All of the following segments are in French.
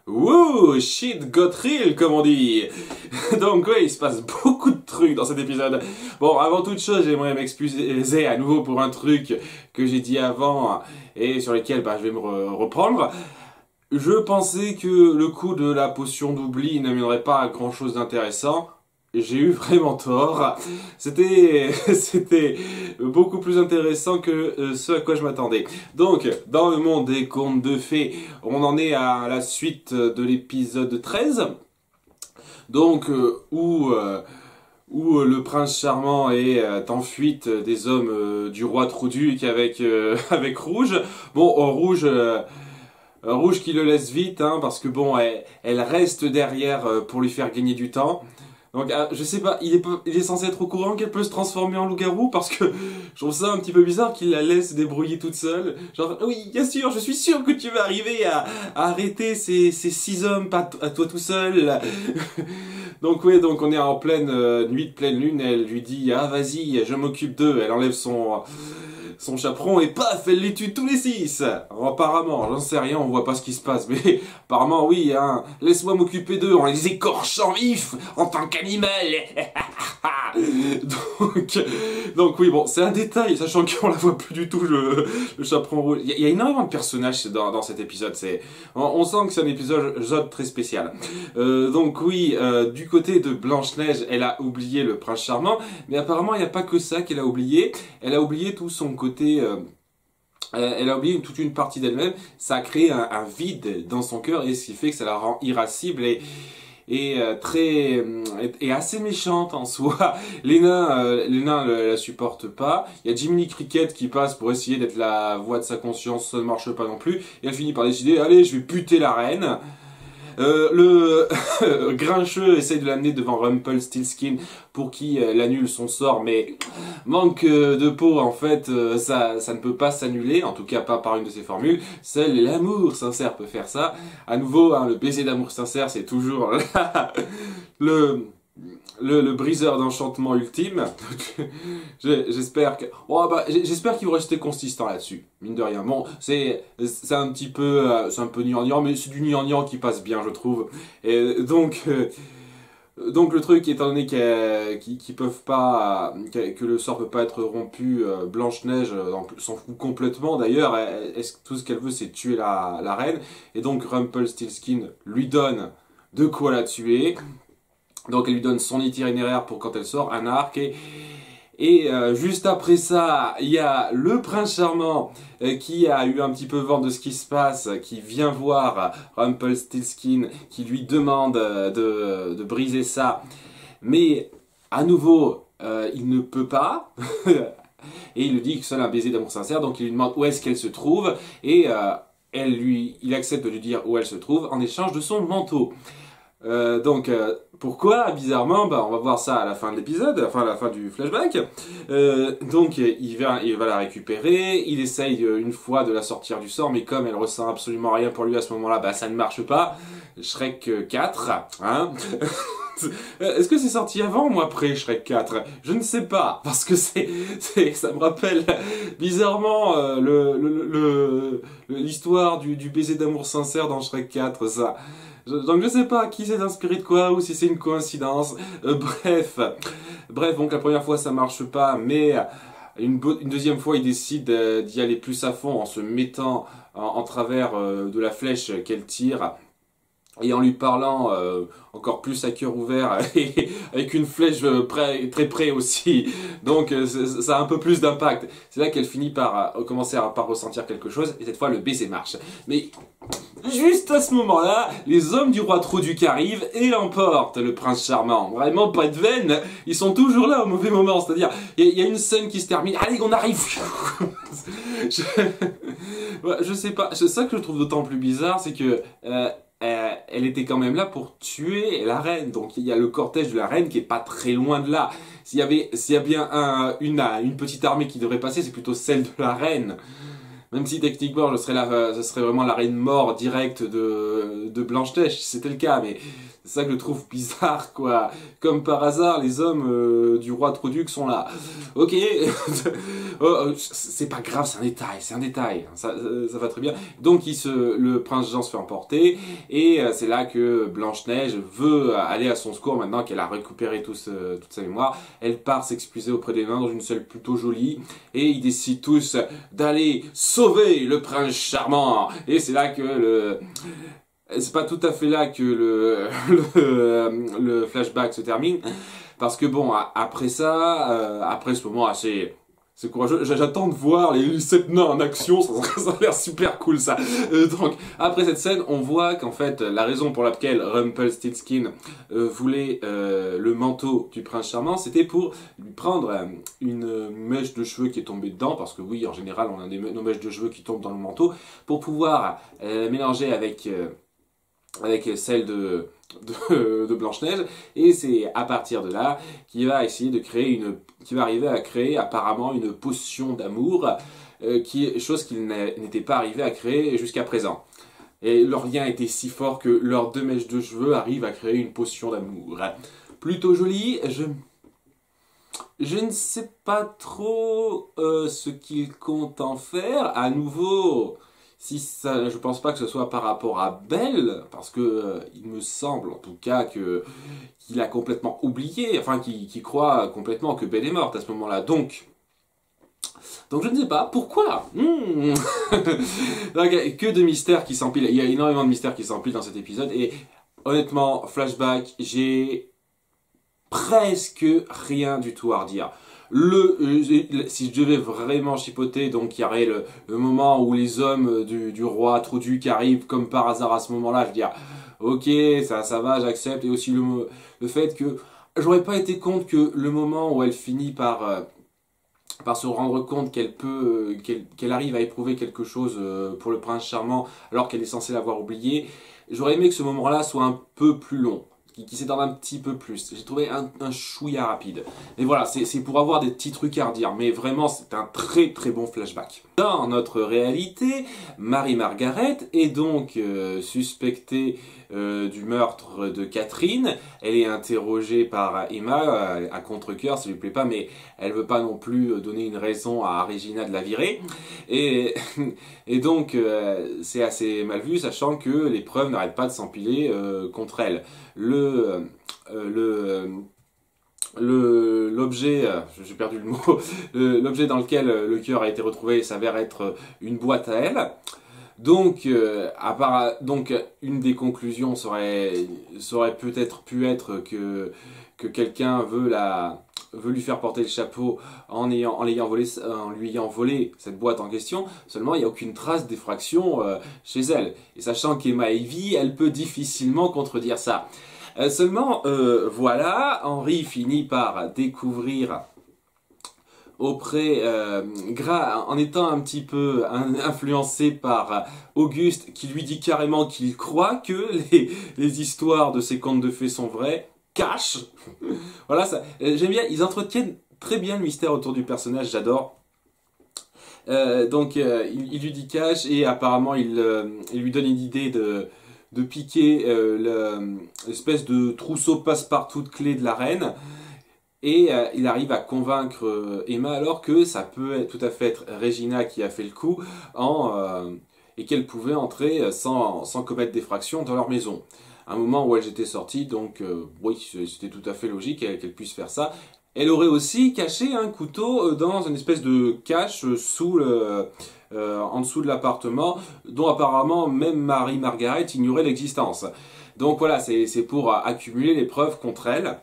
Wouh, shit got real, comme on dit. Donc oui, il se passe beaucoup de trucs dans cet épisode. Bon, avant toute chose, j'aimerais m'excuser à nouveau pour un truc que j'ai dit avant et sur lequel je vais me reprendre. Je pensais que le coup de la potion d'oubli n'amènerait pas à grand chose d'intéressant. J'ai eu vraiment tort. C'était beaucoup plus intéressant que ce à quoi je m'attendais. Donc, dans le monde des contes de fées, on en est à la suite de l'épisode 13. Donc, où le prince charmant est en fuite des hommes du roi Trouduc avec Rouge. Bon, Rouge qui le laisse vite, hein, parce que bon, elle reste derrière pour lui faire gagner du temps. Donc, je sais pas, il est censé être au courant qu'elle peut se transformer en loup-garou, parce que je trouve ça un petit peu bizarre qu'il la laisse débrouiller toute seule. Genre, oui, bien sûr, je suis sûr que tu vas arriver à arrêter ces 6 hommes, pas à toi tout seul. Donc, ouais, donc on est en pleine nuit de pleine lune, elle lui dit, ah, vas-y, je m'occupe d'eux. Elle enlève son chaperon et paf, elle les tue tous les 6. Alors, apparemment, j'en sais rien, on voit pas ce qui se passe, mais apparemment oui, hein, laisse-moi m'occuper d'eux en les écorchant vifs en tant qu'animal. donc oui, bon, c'est un détail, sachant qu'on la voit plus du tout, le chaperon rouge. Il y a énormément de personnages dans cet épisode, on sent que c'est un épisode très spécial. Donc oui, du côté de Blanche-Neige, elle a oublié le prince charmant, mais apparemment il n'y a pas que ça qu'elle a oublié, elle a oublié tout son côté... elle a oublié toute une partie d'elle-même, ça a créé un vide dans son cœur, et ce qui fait que ça la rend irascible et assez méchante en soi. Les nains la supportent pas. Il y a Jiminy Cricket qui passe pour essayer d'être la voix de sa conscience, ça ne marche pas non plus. Et elle finit par décider, allez, je vais buter la reine. Le Grincheux essaye de l'amener devant Rumpelstiltskin pour qui elle annule son sort, mais manque de peau, en fait, ça ne peut pas s'annuler, en tout cas pas par une de ses formules. Seul l'amour sincère peut faire ça. À nouveau, hein, le baiser d'amour sincère, c'est toujours le briseur d'enchantement ultime. J'espère j'espère qu'ils vont rester consistants là-dessus, mine de rien. Bon, c'est un petit peu c'est un peu gnangnan, mais c'est du gnangnan qui passe bien, je trouve. Et donc le truc, étant donné qu'ils peuvent pas, que le sort peut pas être rompu, Blanche-Neige s'en fout complètement. D'ailleurs, tout ce qu'elle veut, c'est tuer la reine. Et donc Rumpelstiltskin lui donne de quoi la tuer. Donc elle lui donne son itinéraire pour quand elle sort, un arc, et juste après ça, il y a le prince charmant qui a eu un petit peu vent de ce qui se passe, qui vient voir Rumpelstiltskin, qui lui demande de briser ça, mais à nouveau, il ne peut pas. Et il lui dit que seul un baiser d'amour sincère, donc il lui demande où est-ce qu'elle se trouve, et il accepte de lui dire où elle se trouve en échange de son manteau. Pourquoi, bizarrement, on va voir ça à la fin de l'épisode, enfin à la fin du flashback. Donc il va la récupérer, il essaye une fois de la sortir du sort, mais comme elle ressent absolument rien pour lui à ce moment-là, ça ne marche pas. Shrek 4, hein. Est-ce que c'est sorti avant ou après Shrek 4? Je ne sais pas, parce que ça me rappelle bizarrement l'histoire du baiser d'amour sincère dans Shrek 4, ça. Donc je sais pas qui s'est inspiré de quoi ou si c'est une coïncidence. Bref, donc la première fois ça marche pas, mais une deuxième fois il décide d'y aller plus à fond en se mettant en travers de la flèche qu'elle tire. Et en lui parlant encore plus à cœur ouvert et avec une flèche très près aussi. Donc ça a un peu plus d'impact. C'est là qu'elle finit par commencer à ressentir quelque chose. Et cette fois le baiser marche. Mais juste à ce moment-là, les hommes du roi Trouduc arrivent et l'emportent, le prince charmant. Vraiment pas de veine. Ils sont toujours là au mauvais moment. C'est-à-dire, il y a une scène qui se termine. Allez, on arrive. Je sais pas. C'est ça que je trouve d'autant plus bizarre, c'est que elle était quand même là pour tuer la reine. Donc il y a le cortège de la reine qui est pas très loin de là. S'il y a bien une petite armée qui devrait passer, c'est plutôt celle de la reine. Même si techniquement ce serait vraiment la reine mort directe de Blanche-Neige, si c'était le cas, mais C'est ça que je trouve bizarre, quoi. Comme par hasard, les hommes du roi Troduc sont là. Ok, c'est pas grave, c'est un détail. Ça va très bien. Donc le prince Jean se fait emporter, et c'est là que Blanche-Neige veut aller à son secours maintenant qu'elle a récupéré toute sa mémoire. Elle part s'excuser auprès des nains dans une salle plutôt jolie, et ils décident tous d'aller sauver le prince charmant. Et c'est là que c'est pas tout à fait là que le flashback se termine, parce que bon, après ça, après ce moment assez... C'est courageux. J'attends de voir les 7 nains en action, ça a l'air super cool ça. Donc, après cette scène, on voit qu'en fait, la raison pour laquelle Rumpelstiltskin voulait le manteau du prince charmant, c'était pour lui prendre une mèche de cheveux qui est tombée dedans, parce que oui, en général, on a nos mèches de cheveux qui tombent dans le manteau, pour pouvoir mélanger avec celle de Blanche-Neige, et c'est à partir de là qu'il va essayer de créer qu'il va arriver à créer apparemment une potion d'amour, chose qu'il n'était pas arrivé à créer jusqu'à présent. Et leur lien était si fort que leurs 2 mèches de cheveux arrivent à créer une potion d'amour. Plutôt jolie, je ne sais pas trop ce qu'il compte en faire. À nouveau, je pense pas que ce soit par rapport à Belle, parce que il me semble en tout cas qu'il a complètement oublié, enfin qu'il croit complètement que Belle est morte à ce moment-là. Donc je ne sais pas pourquoi. Donc, que de mystères qui s'empilent. Il y a énormément de mystères qui s'empilent dans cet épisode, et honnêtement, flashback, j'ai presque rien du tout à redire. Si je devais vraiment chipoter, donc il y aurait le moment où les hommes du roi Troduc arrivent comme par hasard à ce moment-là, je veux dire, ok, ça va, j'accepte, et aussi le fait que j'aurais pas été contre que le moment où elle finit par se rendre compte qu'elle arrive à éprouver quelque chose pour le prince charmant alors qu'elle est censée l'avoir oublié, j'aurais aimé que ce moment-là soit un peu plus long, qui s'étende un petit peu plus. J'ai trouvé un chouïa rapide. Mais voilà, c'est pour avoir des petits trucs à redire. Mais vraiment, c'est un très très bon flashback. Dans notre réalité, Marie-Margaret est donc suspectée du meurtre de Catherine. Elle est interrogée par Emma à contre-cœur, ça lui plaît pas, mais elle veut pas non plus donner une raison à Regina de la virer. Et donc, c'est assez mal vu, sachant que les preuves n'arrêtent pas de s'empiler contre elle. L'objet, j'ai perdu le mot, l'objet dans lequel le cœur a été retrouvé s'avère être une boîte à elle. Donc, une des conclusions serait peut-être pu être que quelqu'un veut lui faire porter le chapeau en lui ayant volé cette boîte en question. Seulement, il n'y a aucune trace d'effraction chez elle. Et sachant qu'Emma Evie, elle peut difficilement contredire ça. Seulement, voilà, Henry finit par découvrir en étant un petit peu influencé par Auguste, qui lui dit carrément qu'il croit que les histoires de ces contes de fées sont vraies, cache. Voilà, j'aime bien, ils entretiennent très bien le mystère autour du personnage, j'adore. Il lui dit cache, et apparemment il lui donne une idée de piquer l'espèce de trousseau passe-partout de clés de la reine. Et il arrive à convaincre Emma, alors que ça peut tout à fait être Regina qui a fait le coup, et qu'elle pouvait entrer sans commettre d'effraction dans leur maison. À un moment où elles étaient sorties, donc oui, c'était tout à fait logique qu'elle puisse faire ça. Elle aurait aussi caché un couteau dans une espèce de cache en dessous de l'appartement, dont apparemment même Marie-Margaret ignorait l'existence. Donc voilà, c'est pour accumuler les preuves contre elle.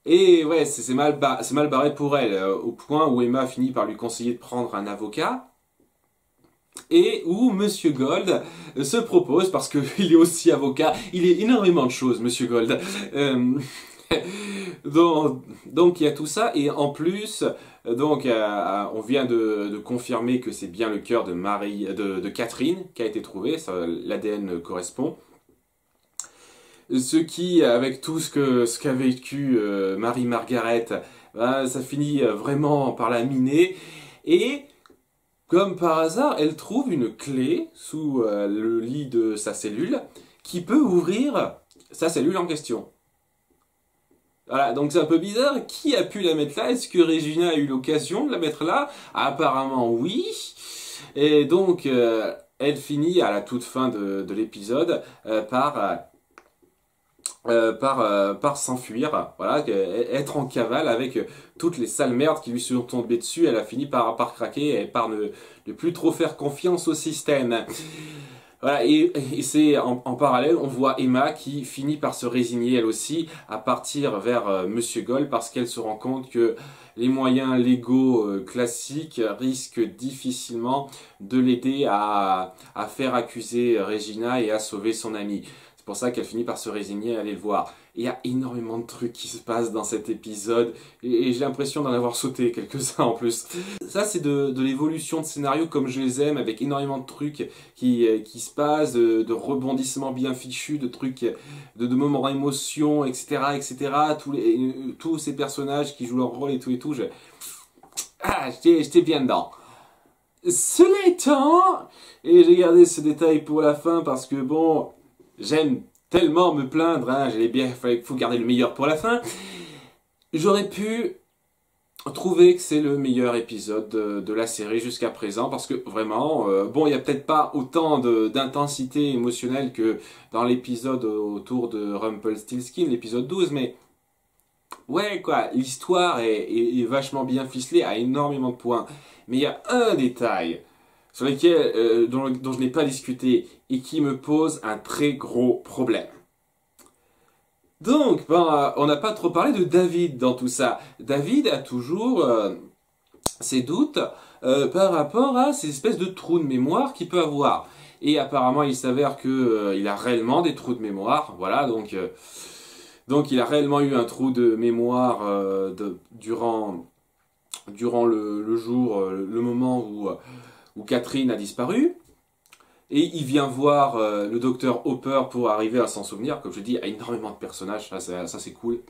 Et ouais, c'est mal barré pour elle, au point où Emma finit par lui conseiller de prendre un avocat, et où Monsieur Gold se propose, parce qu'il est aussi avocat, il est énormément de choses, Monsieur Gold. Donc il y a tout ça, et en plus, on vient de confirmer que c'est bien le cœur de Catherine qui a été trouvé, l'ADN correspond. Ce qui, avec tout ce qu'a vécu Marie-Margaret, ça finit vraiment par la miner. Et, comme par hasard, elle trouve une clé sous le lit de sa cellule qui peut ouvrir sa cellule en question. Voilà, donc c'est un peu bizarre. Qui a pu la mettre là? Est-ce que Regina a eu l'occasion de la mettre là? Apparemment oui. Et donc elle finit à la toute fin de l'épisode par s'enfuir, voilà, être en cavale avec toutes les sales merdes qui lui sont tombées dessus. Elle a fini par craquer et par ne plus trop faire confiance au système. Voilà, et c'est en parallèle, on voit Emma qui finit par se résigner elle aussi à partir vers Monsieur Gold parce qu'elle se rend compte que les moyens légaux classiques risquent difficilement de l'aider à faire accuser Regina et à sauver son amie. C'est pour ça qu'elle finit par se résigner à aller le voir. Et il y a énormément de trucs qui se passent dans cet épisode et j'ai l'impression d'en avoir sauté quelques-uns en plus. Ça c'est de l'évolution de scénario comme je les aime, avec énormément de trucs qui se passent, de rebondissements bien fichus, de trucs, de moments d'émotion, etc., etc. Tous ces personnages qui jouent leur rôle et tout, j'étais bien dedans. Cela étant, et j'ai gardé ce détail pour la fin parce que bon, j'aime tellement me plaindre, hein, faut garder le meilleur pour la fin. J'aurais pu trouver que c'est le meilleur épisode de la série jusqu'à présent parce que vraiment, bon, il n'y a peut-être pas autant d'intensité émotionnelle que dans l'épisode autour de Rumpelstiltskin, l'épisode 12, mais ouais, quoi, l'histoire est vachement bien ficelée, a énormément de points. Mais il y a un détail sur lequel, dont je n'ai pas discuté et qui me pose un très gros problème. Donc, on n'a pas trop parlé de David dans tout ça. David a toujours ses doutes par rapport à ces espèces de trous de mémoire qu'il peut avoir. Et apparemment, il s'avère que il a réellement des trous de mémoire. Voilà, donc il a réellement eu un trou de mémoire durant le jour, le moment où Catherine a disparu. Et il vient voir le docteur Hopper pour arriver à s'en souvenir. Comme je dis, il y a énormément de personnages, ça c'est cool.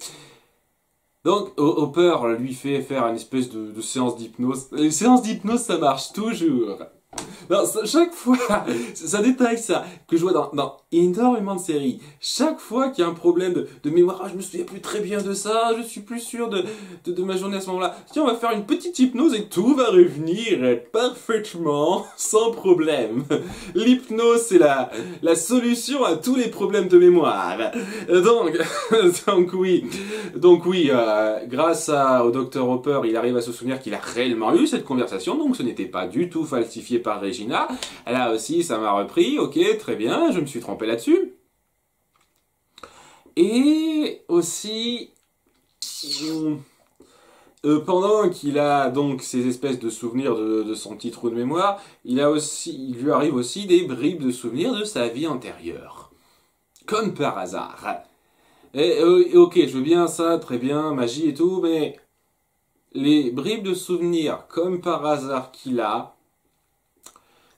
Donc Hopper lui fait faire une espèce de séance d'hypnose. Les séances d'hypnose, ça marche toujours. Non, chaque fois, c'est un détail ça, que je vois dans énormément de séries. Chaque fois qu'il y a un problème de mémoire, je me souviens plus très bien de ça, je suis plus sûr de ma journée à ce moment-là. Tiens, on va faire une petite hypnose et tout va revenir parfaitement, sans problème. L'hypnose, c'est la solution à tous les problèmes de mémoire. Donc oui, grâce au Dr Hopper, il arrive à se souvenir qu'il a réellement eu cette conversation, donc ce n'était pas du tout falsifié par Regina. Là aussi, ça m'a repris, ok, très bien, je me suis trompé là-dessus. Et aussi, pendant qu'il a donc ces espèces de souvenirs de son petit trou de mémoire, il lui arrive aussi des bribes de souvenirs de sa vie antérieure. Comme par hasard. Et ok, je veux bien ça, très bien, magie et tout, mais les bribes de souvenirs, comme par hasard qu'il a,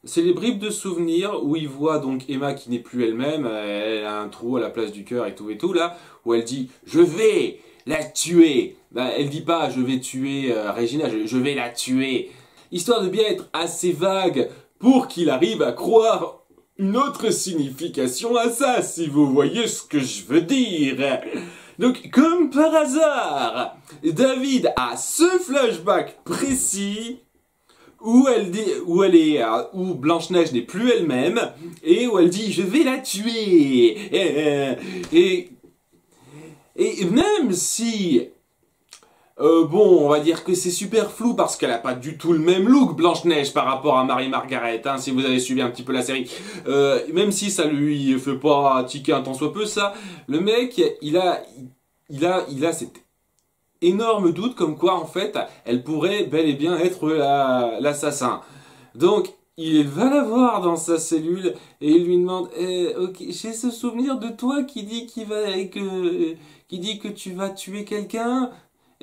c'est les bribes de souvenirs où il voit donc Emma qui n'est plus elle-même, elle a un trou à la place du cœur et tout là, où elle dit « Je vais la tuer ». Elle dit pas « Je vais tuer Regina », je vais la tuer ». Histoire de bien être assez vague pour qu'il arrive à croire une autre signification à ça, si vous voyez ce que je veux dire. Donc, comme par hasard, David a ce flashback précis où Blanche-Neige n'est plus elle-même et où elle dit je vais la tuer. Et même si bon, on va dire que c'est super flou parce qu'elle a pas du tout le même look, Blanche-Neige, par rapport à Marie-Margaret, hein, si vous avez suivi un petit peu la série. Même si ça lui fait pas tiquer un tant soit peu, ça, le mec, il a cette énorme doute comme quoi, en fait, elle pourrait bel et bien être l'assassin. Donc, il va la voir dans sa cellule et il lui demande ok, j'ai ce souvenir de toi qui dit que tu vas tuer quelqu'un.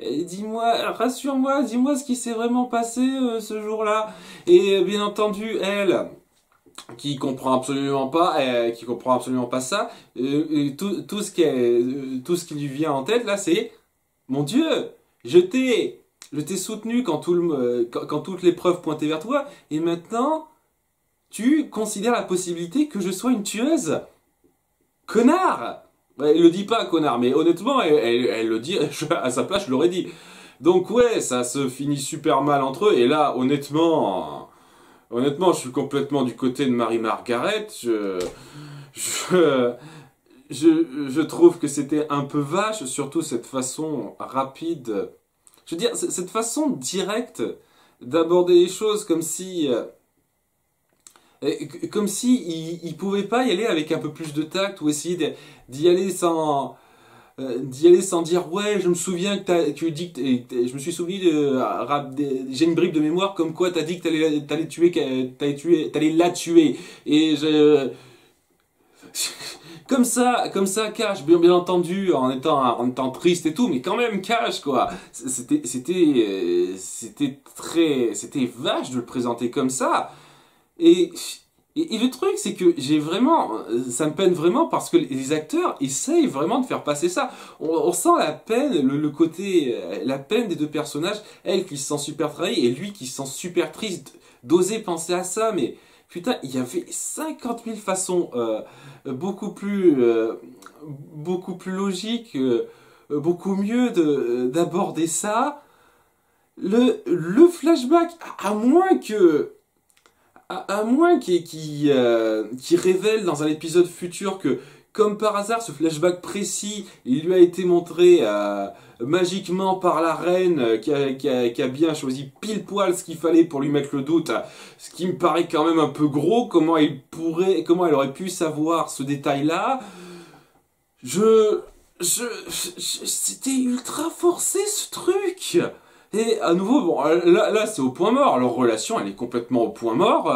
Dis-moi, rassure-moi, dis-moi ce qui s'est vraiment passé ce jour-là. Et bien entendu, elle, qui comprend absolument pas ça, tout ce qui lui vient en tête là, c'est mon Dieu, je t'ai soutenu quand toutes les preuves pointaient vers toi, et maintenant tu considères la possibilité que je sois une tueuse. connard! Ouais, elle le dit pas, connard, mais honnêtement, elle le dit, à sa place, je l'aurais dit. Donc ouais, ça se finit super mal entre eux, et là, honnêtement, je suis complètement du côté de Marie-Margaret. Je, je trouve que c'était un peu vache, surtout cette façon rapide. Je veux dire, cette façon directe d'aborder les choses comme si il pouvait pas y aller avec un peu plus de tact ou essayer d'y aller d'y aller sans dire ouais je me souviens que tu dis que je me suis souvenu j'ai une bribe de mémoire comme quoi t'as dit que t'allais la tuer et je comme ça, cash, bien entendu, en étant triste et tout, mais quand même cash, quoi. C'était vache de le présenter comme ça. Et, et le truc, c'est que ça me peine vraiment parce que les acteurs essayent vraiment de faire passer ça. On sent la peine, le côté, la peine des deux personnages, elle qui se sent super trahie et lui qui se sent super triste d'oser penser à ça, mais putain, il y avait 50 000 façons beaucoup plus logiques, beaucoup mieux d'aborder ça. Le flashback, à moins qu'il révèle dans un épisode futur que, comme par hasard, ce flashback précis, il lui a été montré magiquement par la reine qui a bien choisi pile poil ce qu'il fallait pour lui mettre le doute, ce qui me paraît quand même un peu gros, comment elle aurait pu savoir ce détail-là. C'était ultra forcé ce truc. Et à nouveau, bon, là c'est au point mort. Leur relation, elle est complètement au point mort.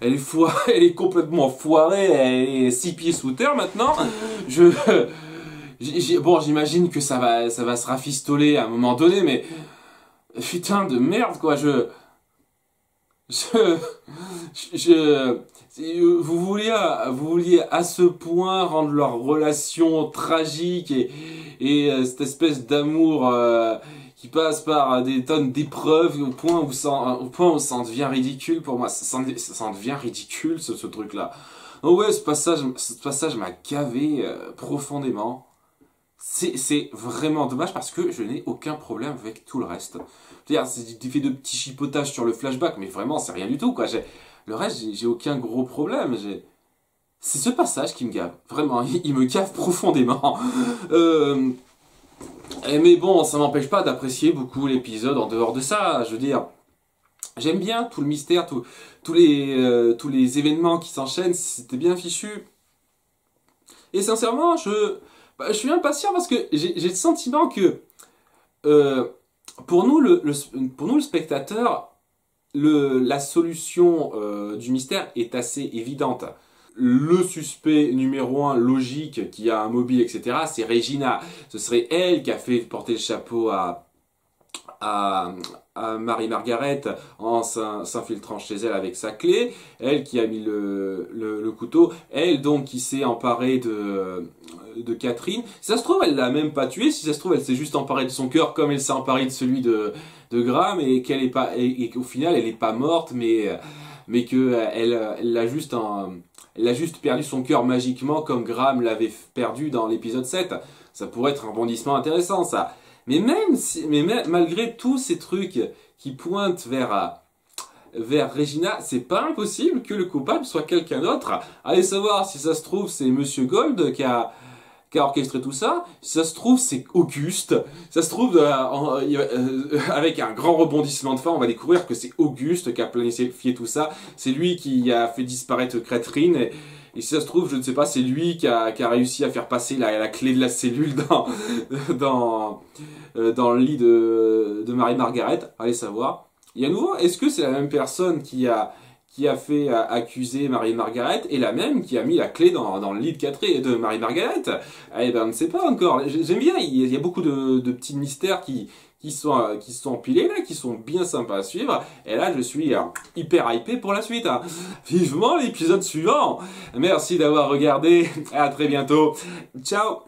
Elle est complètement foirée. Elle est 6 pieds sous terre maintenant. Bon, j'imagine que ça va se rafistoler à un moment donné, mais putain de merde quoi. Je, vous vouliez à ce point rendre leur relation tragique et cette espèce d'amour qui passe par des tonnes d'épreuves au point où ça en devient ridicule pour moi. Ça en devient ridicule ce truc-là. Oh ouais, ce passage m'a gavé profondément. C'est vraiment dommage parce que je n'ai aucun problème avec tout le reste. C'est-à-dire, c'est fait de petits chipotages sur le flashback, mais vraiment, c'est rien du tout, quoi. Le reste, j'ai aucun gros problème. C'est ce passage qui me gave. Vraiment, il me gave profondément. Mais bon, ça m'empêche pas d'apprécier beaucoup l'épisode en dehors de ça. Je veux dire, j'aime bien tout le mystère, tous les événements qui s'enchaînent. C'était bien fichu. Et sincèrement, je suis impatient parce que j'ai le sentiment que pour nous, le spectateur, la solution du mystère est assez évidente. Le suspect numéro 1 logique qui a un mobile, etc., c'est Regina. Ce serait elle qui a fait porter le chapeau à Marie-Margaret en s'infiltrant chez elle avec sa clé, elle qui a mis le couteau, elle donc qui s'est emparée de Catherine. Si ça se trouve, elle l'a même pas tuée, si ça se trouve, elle s'est juste emparée de son cœur comme elle s'est emparée de celui de Graham et qu'au final, elle est pas morte, mais que elle a juste perdu son cœur magiquement comme Graham l'avait perdu dans l'épisode 7. Ça pourrait être un rebondissement intéressant, ça. Mais malgré tous ces trucs qui pointent vers Regina, c'est pas impossible que le coupable soit quelqu'un d'autre. Allez savoir si ça se trouve c'est Monsieur Gold qui a orchestré tout ça. Si ça se trouve c'est Auguste. Si ça se trouve avec un grand rebondissement de fin, on va découvrir que c'est Auguste qui a planifié tout ça. C'est lui qui a fait disparaître Catherine. Et si ça se trouve, je ne sais pas, c'est lui qui a réussi à faire passer la clé de la cellule dans le lit de Marie-Margaret. Allez savoir. Et à nouveau, est-ce que c'est la même personne qui a fait accuser Marie-Margaret et la même qui a mis la clé dans le lit de Marie-Margaret? Eh ben, on ne sait pas encore. J'aime bien, il y a beaucoup de petits mystères qui sont empilés là, qui sont bien sympas à suivre. Et là, je suis hyper hypé pour la suite. Vivement l'épisode suivant. Merci d'avoir regardé. À très bientôt. Ciao.